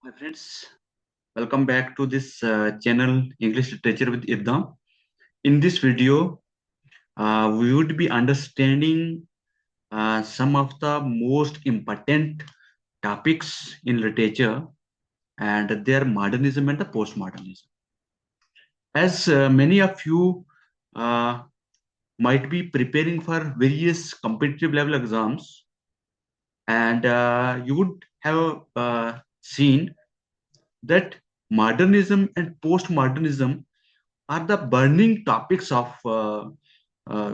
Hi friends, welcome back to this channel English Literature with Irdam. In this video, we would be understanding some of the most important topics in literature and their modernism and the postmodernism. As many of you uh, might be preparing for various competitive level exams, and you would have seen that modernism and postmodernism are the burning topics of uh,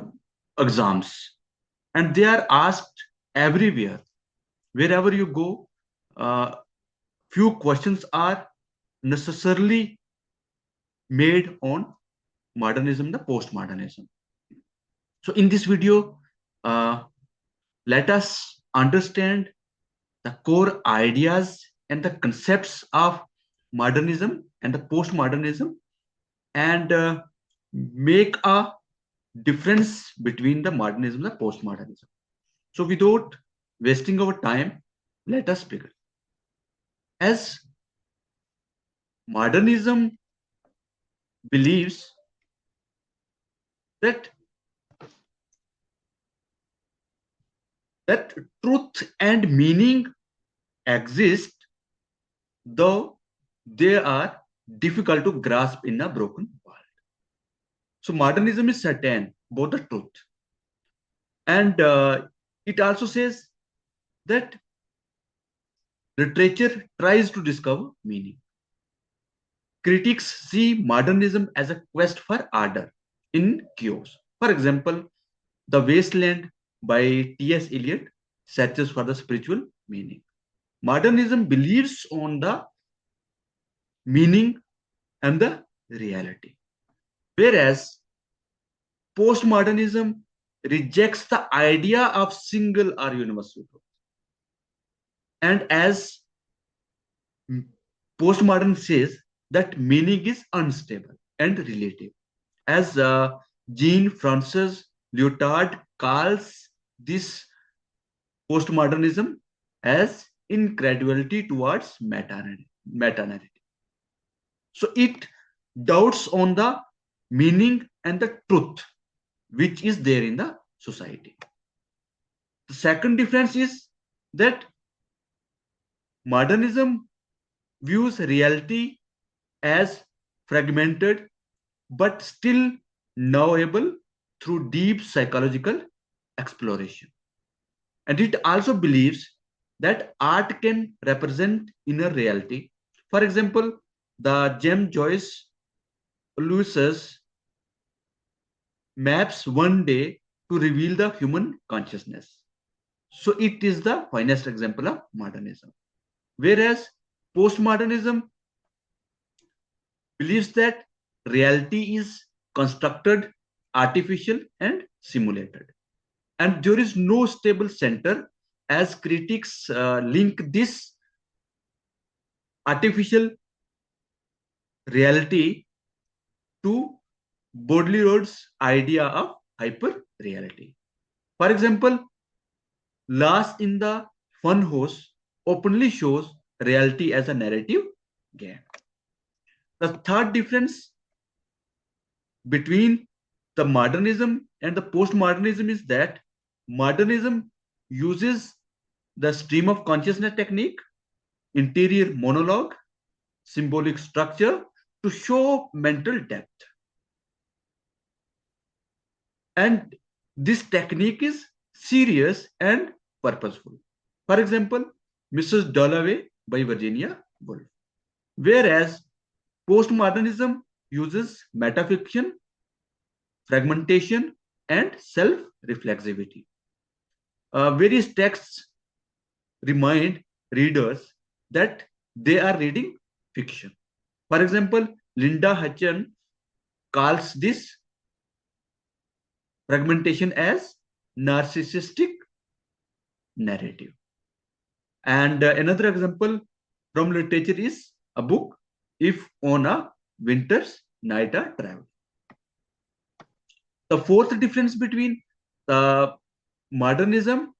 exams, and they are asked everywhere. Wherever you go, few questions are necessarily made on modernism, the postmodernism. So, in this video, uh, let us understand the core ideas and the concepts of modernism and the postmodernism, and make a difference between the modernism and the postmodernism. So, without wasting our time, let us begin. As modernism believes that that truth and meaning exist, though they are difficult to grasp in a broken world. So, modernism is certain about the truth, and it also says that literature tries to discover meaning. Critics see modernism as a quest for order in chaos. For example, The Wasteland by T.S. Eliot searches for the spiritual meaning. Modernism believes on the meaning and the reality, whereas postmodernism rejects the idea of single or universal truth. And as postmodern says, that meaning is unstable and relative. As Jean-Francois Lyotard calls this postmodernism as incredulity towards meta-narrative. So it doubts on the meaning and the truth which is there in the society. The second difference is that modernism views reality as fragmented but still knowable through deep psychological exploration. And it also believes that art can represent inner reality. For example, the James Joyce Ulysses maps one day to reveal the human consciousness. So it is the finest example of modernism. Whereas postmodernism believes that reality is constructed, artificial, and simulated. And there is no stable center, as critics link this artificial reality to Baudelaire's idea of hyper reality. For example, Last in the Fun House openly shows reality as a narrative game. The third difference between the modernism and the postmodernism is that modernism uses the stream of consciousness technique, interior monologue, symbolic structure to show mental depth. And this technique is serious and purposeful. For example, Mrs. Dalloway by Virginia Woolf. Whereas postmodernism uses metafiction, fragmentation, and self reflexivity. Various texts remind readers that they are reading fiction. For example, Linda Hutton calls this fragmentation as narcissistic narrative. And another example from literature is a book, If on a Winter's Night I Travel. The fourth difference between the modernism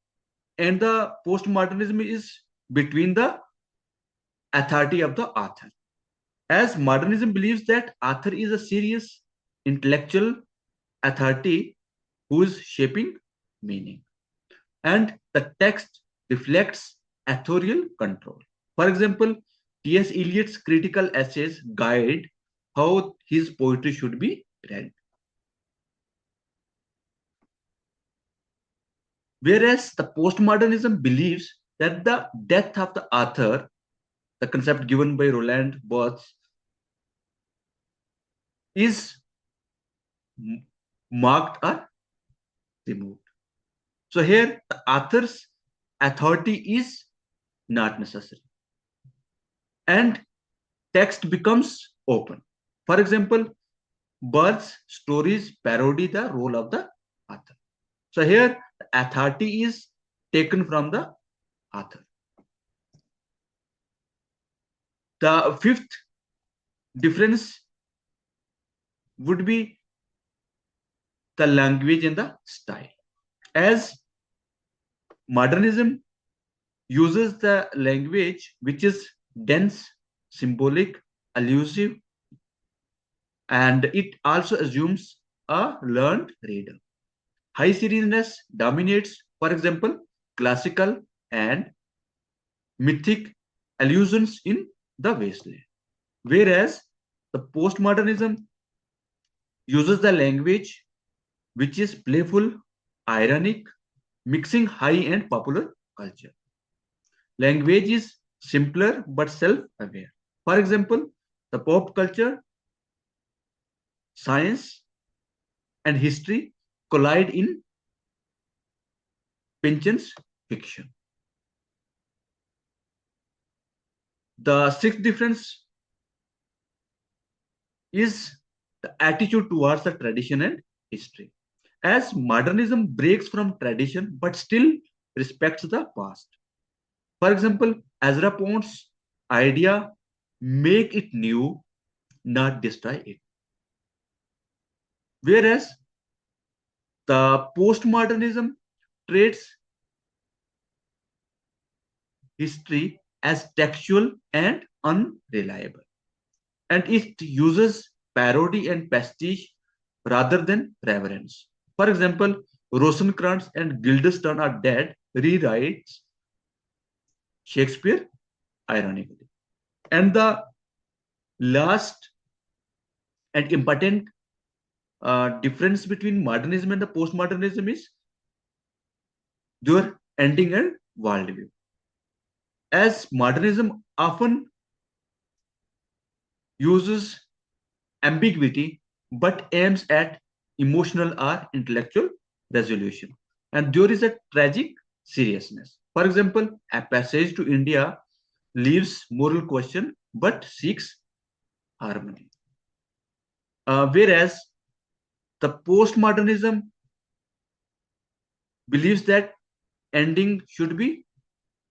and the postmodernism is between the authority of the author. As modernism believes that author is a serious intellectual authority who is shaping meaning, and the text reflects authorial control. For example, T.S. Eliot's critical essays guide how his poetry should be read. Whereas the postmodernism believes that the death of the author, the concept given by Roland Barthes, is marked or removed. So here the author's authority is not necessary and text becomes open. For example, Barthes' stories parody the role of the author. So here the authority is taken from the author. The fifth difference would be the language and the style. As modernism uses the language which is dense, symbolic, allusive, and it also assumes a learned reader. High seriousness dominates, for example, classical and mythic allusions in the wasteland. Whereas the postmodernism uses the language which is playful, ironic, mixing high and popular culture. Language is simpler but self-aware. For example, the pop culture, science, and history collide in Pynchon's fiction. The sixth difference is the attitude towards the tradition and history. As modernism breaks from tradition but still respects the past. For example, Ezra Pound's idea make it new, not destroy it. Whereas the postmodernism treats history as textual and unreliable, and it uses parody and pastiche rather than reverence. For example, Rosencrantz and Guildenstern are dead rewrites Shakespeare ironically. And the last and important difference between modernism and the postmodernism is their ending and worldview. As modernism often uses ambiguity but aims at emotional or intellectual resolution. And there is a tragic seriousness. For example, a passage to India leaves moral question but seeks harmony. Whereas the postmodernism believes that ending should be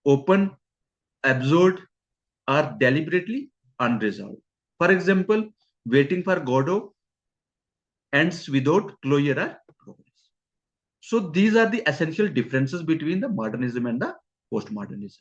open, absurd, or deliberately unresolved. For example, waiting for Godot ends without closure or progress. So these are the essential differences between the modernism and the postmodernism.